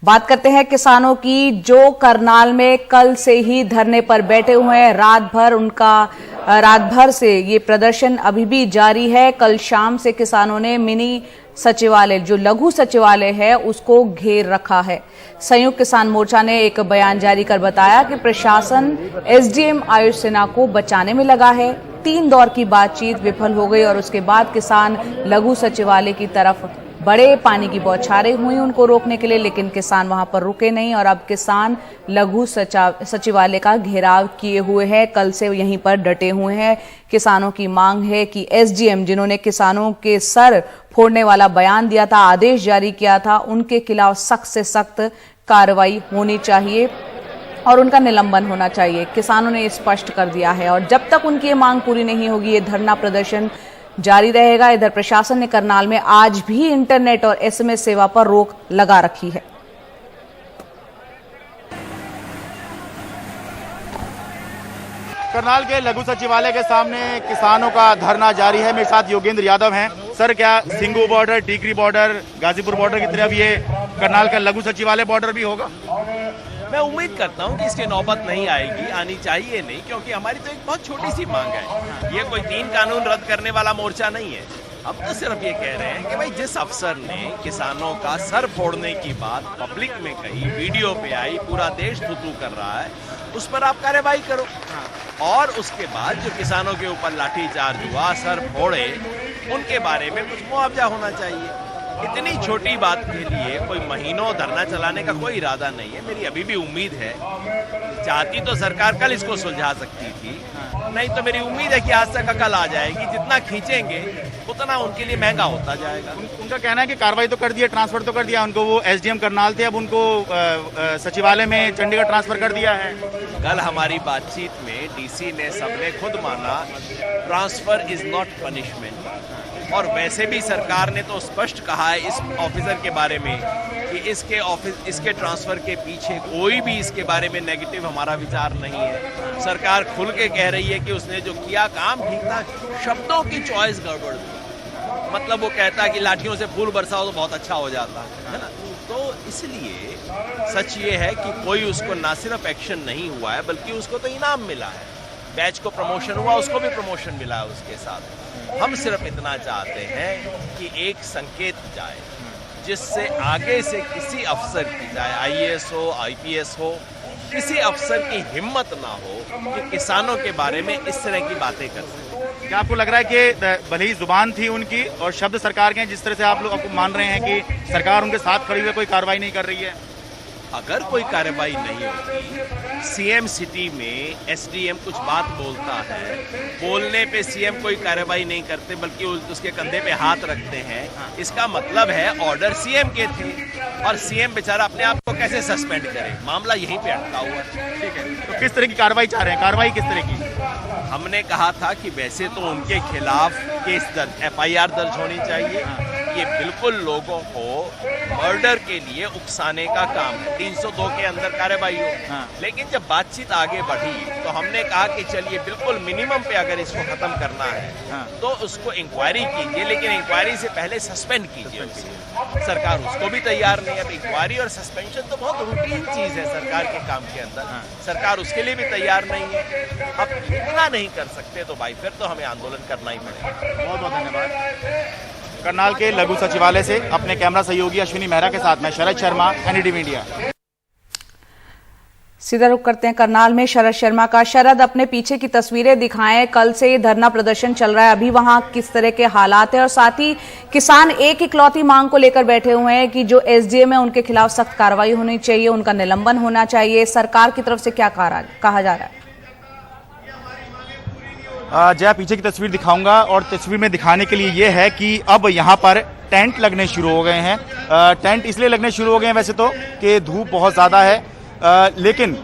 बात करते हैं किसानों की, जो करनाल में कल से ही धरने पर बैठे हुए हैं। रात भर से ये प्रदर्शन अभी भी जारी है। कल शाम से किसानों ने मिनी सचिवालय, जो लघु सचिवालय है, उसको घेर रखा है। संयुक्त किसान मोर्चा ने एक बयान जारी कर बताया कि प्रशासन एसडीएम आयुष सिन्हा को बचाने में लगा है। 3 दौर की बातचीत विफल हो गई और उसके बाद किसान लघु सचिवालय की तरफ बड़े पानी की बौछारें हुई उनको रोकने के लिए, लेकिन किसान वहां पर रुके नहीं और अब किसान लघु सचिवालय का घेराव किए हुए हैं। कल से यहीं पर डटे हुए हैं। किसानों की मांग है कि एसडीएम, जिन्होंने किसानों के सर फोड़ने वाला बयान दिया था, आदेश जारी किया था, उनके खिलाफ सख्त से सख्त कार्रवाई होनी चाहिए और उनका निलंबन होना चाहिए। किसानों ने स्पष्ट कर दिया है और जब तक उनकी ये मांग पूरी नहीं होगी, ये धरना प्रदर्शन जारी रहेगा। इधर प्रशासन ने करनाल में आज भी इंटरनेट और एसएमएस सेवा पर रोक लगा रखी है। करनाल के लघु सचिवालय के सामने किसानों का धरना जारी है। मेरे साथ योगेंद्र यादव हैं। सर, क्या Singhu border, Tikri border, Ghazipur border की तरफ ये करनाल का लघु सचिवालय बॉर्डर भी होगा? मैं उम्मीद करता हूं कि इसकी नौबत नहीं आएगी, आनी चाहिए नहीं, क्योंकि हमारी तो एक बहुत छोटी सी मांग है। ये कोई 3 कानून रद्द करने वाला मोर्चा नहीं है। अब तो सिर्फ ये कह रहे हैं कि भाई जिस अफसर ने किसानों का सर फोड़ने की बात पब्लिक में कही, वीडियो पे आई, पूरा देश थू कर रहा है, उस पर आप कार्रवाई करो। और उसके बाद जो किसानों के ऊपर लाठीचार्ज हुआ, सर फोड़े, उनके बारे में कुछ मुआवजा होना चाहिए। इतनी छोटी बात के लिए कोई महीनों धरना चलाने का कोई इरादा नहीं है। मेरी अभी भी उम्मीद है, चाहती तो सरकार कल इसको सुलझा सकती थी, नहीं तो मेरी उम्मीद है कि आज तक कल आ जाएगी। जितना खींचेंगे उतना उनके लिए महंगा होता जाएगा। उनका कहना है कि कार्रवाई तो कर दिया, ट्रांसफर तो कर दिया उनको। वो एसडीएम करनाल थे, अब उनको सचिवालय में चंडीगढ़ ट्रांसफर कर दिया है। कल हमारी बातचीत में डीसी ने, सबने खुद माना, ट्रांसफर इज नॉट पनिशमेंट। और वैसे भी सरकार ने तो स्पष्ट कहा है इस ऑफिसर के बारे में कि इसके ट्रांसफर के पीछे कोई भी इसके बारे में नेगेटिव हमारा विचार नहीं है। सरकार खुल के कह रही है कि उसने जो किया काम ठीक था, शब्दों की चॉइस गड़बड़ थी। मतलब वो कहता कि लाठियों से फूल बरसाओ तो बहुत अच्छा हो जाता है ना। तो इसलिए सच ये है कि कोई उसको ना सिर्फ एक्शन नहीं हुआ है, बल्कि उसको तो इनाम मिला है। बैच को प्रमोशन हुआ, उसको भी प्रमोशन मिला है उसके साथ। हम सिर्फ इतना चाहते हैं कि एक संकेत जाए जिससे आगे से किसी अफसर की, चाहे आईएएस हो, आईपीएस हो, किसी अफसर की हिम्मत ना हो कि किसानों के बारे में इस तरह की बातें कर सकें। क्या आपको लग रहा है कि भले ही जुबान थी उनकी और शब्द सरकार के हैं, जिस तरह से आप लोग आपको मान रहे हैं कि सरकार उनके साथ खड़ी हुई कोई कार्रवाई नहीं कर रही है? अगर कोई कार्रवाई नहीं होती, सीएम सिटी में एसडीएम कुछ बात बोलता है, बोलने पे सीएम कोई कार्रवाई नहीं करते बल्कि उसके कंधे पे हाथ रखते हैं, इसका मतलब है ऑर्डर सीएम के थे और सीएम बेचारा अपने आप को कैसे सस्पेंड करे। मामला यहीं पे अटका हुआ है। ठीक है, तो किस तरह की कार्रवाई चाह रहे हैं? कार्रवाई किस तरह की? हमने कहा था कि वैसे तो उनके खिलाफ केस दर्ज, एफआईआर दर्ज होनी चाहिए। ये बिल्कुल लोगों को मर्डर के लिए उकसाने का काम है। 302 के अंदर कार्रवाई हो। लेकिन जब बातचीत आगे बढ़ी तो हमने कहा कि चलिए बिल्कुल मिनिमम पे अगर इसको खत्म करना है तो उसको इंक्वायरी कीजिए, लेकिन इंक्वायरी से पहले सस्पेंड कीजिए उसे। सरकार उसको भी तैयार नहीं है। अब इंक्वायरी और सस्पेंशन तो बहुत रूटीन चीज है सरकार के काम के अंदर। सरकार उसके लिए भी तैयार नहीं है। अब इतना नहीं कर सकते तो भाई फिर तो हमें आंदोलन करना ही पड़ेगा। बहुत बहुत धन्यवाद। करनाल के लघु सचिवालय से अपने कैमरा सहयोगी अश्विनी मेहरा के साथ मैं शरद शर्मा, एनडीटीवी इंडिया। सीधा रुख करते हैं करनाल में शरद शर्मा का। शरद, अपने पीछे की तस्वीरें दिखाएं। कल से ये धरना प्रदर्शन चल रहा है, अभी वहां किस तरह के हालात है? और साथ ही किसान एक इकलौती मांग को लेकर बैठे हुए हैं कि जो एसडीएम है उनके खिलाफ सख्त कार्रवाई होनी चाहिए, उनका निलंबन होना चाहिए। सरकार की तरफ से क्या कहा जा रहा है? जय, पीछे की तस्वीर दिखाऊंगा और तस्वीर में दिखाने के लिए ये है कि अब यहाँ पर टेंट लगने शुरू हो गए हैं। टेंट इसलिए लगने शुरू हो गए हैं वैसे तो कि धूप बहुत ज़्यादा है, लेकिन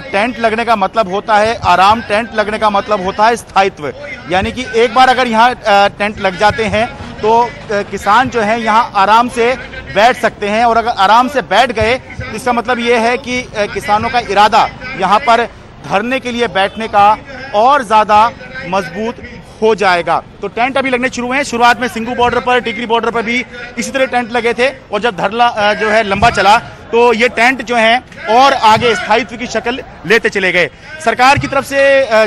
टेंट लगने का मतलब होता है आराम, टेंट लगने का मतलब होता है स्थायित्व। यानी कि एक बार अगर यहाँ टेंट लग जाते हैं तो किसान जो है यहाँ आराम से बैठ सकते हैं और अगर आराम से बैठ गए तो इसका मतलब ये है कि किसानों का इरादा यहाँ पर धरने के लिए बैठने का और ज़्यादा मजबूत हो जाएगा। तो टेंट अभी लगने शुरू हुए हैं। शुरुआत में सिंगू बॉर्डर पर, टिकरी बॉर्डर पर भी इसी तरह टेंट लगे थे और जब धरना जो है लंबा चला तो ये टेंट जो है और आगे स्थायित्व की शक्ल लेते चले गए। सरकार की तरफ से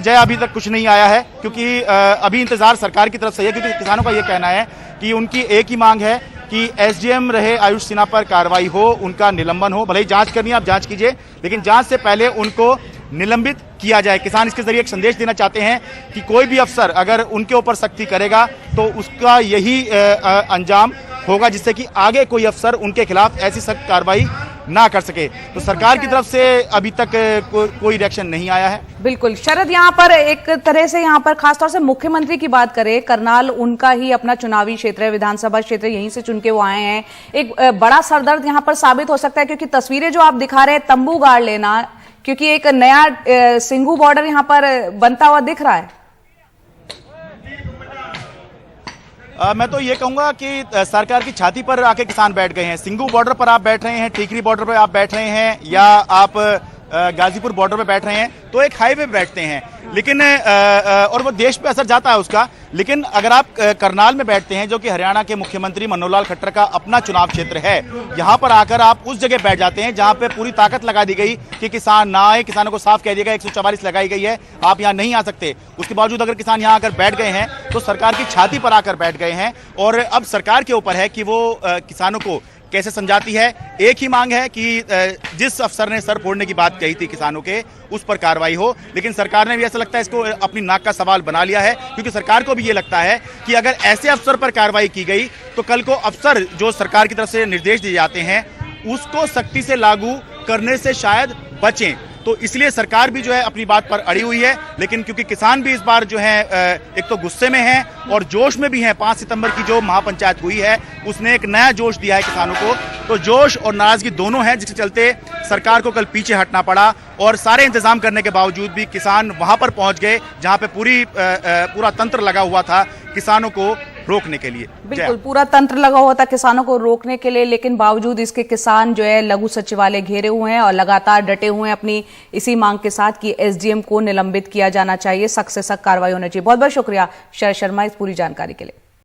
जय अभी तक कुछ नहीं आया है, क्योंकि अभी इंतजार सरकार की तरफ से है, क्योंकि किसानों का ये कहना है कि उनकी एक ही मांग है कि एसडीएम रहे आयुष सिन्हा पर कार्रवाई हो, उनका निलंबन हो। भले ही जांच करनी है, आप जांच कीजिए, लेकिन जांच से पहले उनको निलंबित किया जाए। किसान इसके जरिए एक संदेश देना चाहते हैं कि कोई भी अफसर अगर उनके ऊपर सख्ती करेगा तो उसका यही अंजाम होगा, जिससे कि आगे कोई अफसर उनके खिलाफ ऐसी सख्त कार्रवाई ना कर सके। तो सरकार की तरफ से अभी तक कोई रिएक्शन नहीं आया है। बिल्कुल शरद, यहाँ पर एक तरह से यहाँ पर खासतौर से मुख्यमंत्री की बात करें, करनाल उनका ही अपना चुनावी क्षेत्र है, विधानसभा क्षेत्र, यहीं से चुन के वो आए हैं। एक बड़ा सरदर्द यहाँ पर साबित हो सकता है, क्योंकि तस्वीरें जो आप दिखा रहे हैं तंबू गाड़ लेना, क्योंकि एक नया सिंघू बॉर्डर यहाँ पर बनता हुआ दिख रहा है। मैं तो ये कहूंगा कि सरकार की छाती पर आके किसान बैठ गए हैं। सिंघू बॉर्डर पर आप बैठ रहे हैं, टीकरी बॉर्डर पर आप बैठ रहे हैं, या आप गाजीपुर बॉर्डर पे बैठ रहे हैं, तो एक हाईवे पे बैठते हैं, लेकिन और वो देश पे असर जाता है उसका। लेकिन अगर आप करनाल में बैठते हैं, जो कि हरियाणा के मुख्यमंत्री मनोहर लाल खट्टर का अपना चुनाव क्षेत्र है, यहाँ पर आकर आप उस जगह बैठ जाते हैं जहाँ पे पूरी ताकत लगा दी गई कि किसान ना आए, किसानों को साफ कह दिया गया 144 लगाई गई है, आप यहाँ नहीं आ सकते। उसके बावजूद अगर किसान यहाँ आकर बैठ गए हैं तो सरकार की छाती पर आकर बैठ गए हैं, और अब सरकार के ऊपर है कि वो किसानों को कैसे समझाती है। एक ही मांग है कि जिस अफसर ने सर फोड़ने की बात कही थी किसानों के, उस पर कार्रवाई हो, लेकिन सरकार ने भी ऐसा लगता है इसको अपनी नाक का सवाल बना लिया है, क्योंकि सरकार को भी ये लगता है कि अगर ऐसे अफसर पर कार्रवाई की गई तो कल को अफसर जो सरकार की तरफ से निर्देश दिए जाते हैं उसको सख्ती से लागू करने से शायद बचें। तो इसलिए सरकार भी जो है अपनी बात पर अड़ी हुई है, लेकिन क्योंकि किसान भी इस बार जो है एक तो गुस्से में है और जोश में भी है। 5 सितंबर की जो महापंचायत हुई है उसने एक नया जोश दिया है किसानों को, तो जोश और नाराजगी दोनों है, जिसके चलते सरकार को कल पीछे हटना पड़ा। और सारे इंतजाम करने के बावजूद भी किसान वहां पर पहुंच गए जहां पे पूरा तंत्र लगा हुआ था किसानों को रोकने के लिए। बिल्कुल पूरा तंत्र लगा हुआ था किसानों को रोकने के लिए, लेकिन बावजूद इसके किसान जो है लघु सचिवालय घेरे हुए हैं और लगातार डटे हुए हैं अपनी इसी मांग के साथ कि एसडीएम को निलंबित किया जाना चाहिए, सख्त से सख्त कार्रवाई होनी चाहिए। बहुत बहुत शुक्रिया शरद शर्मा इस पूरी जानकारी के लिए।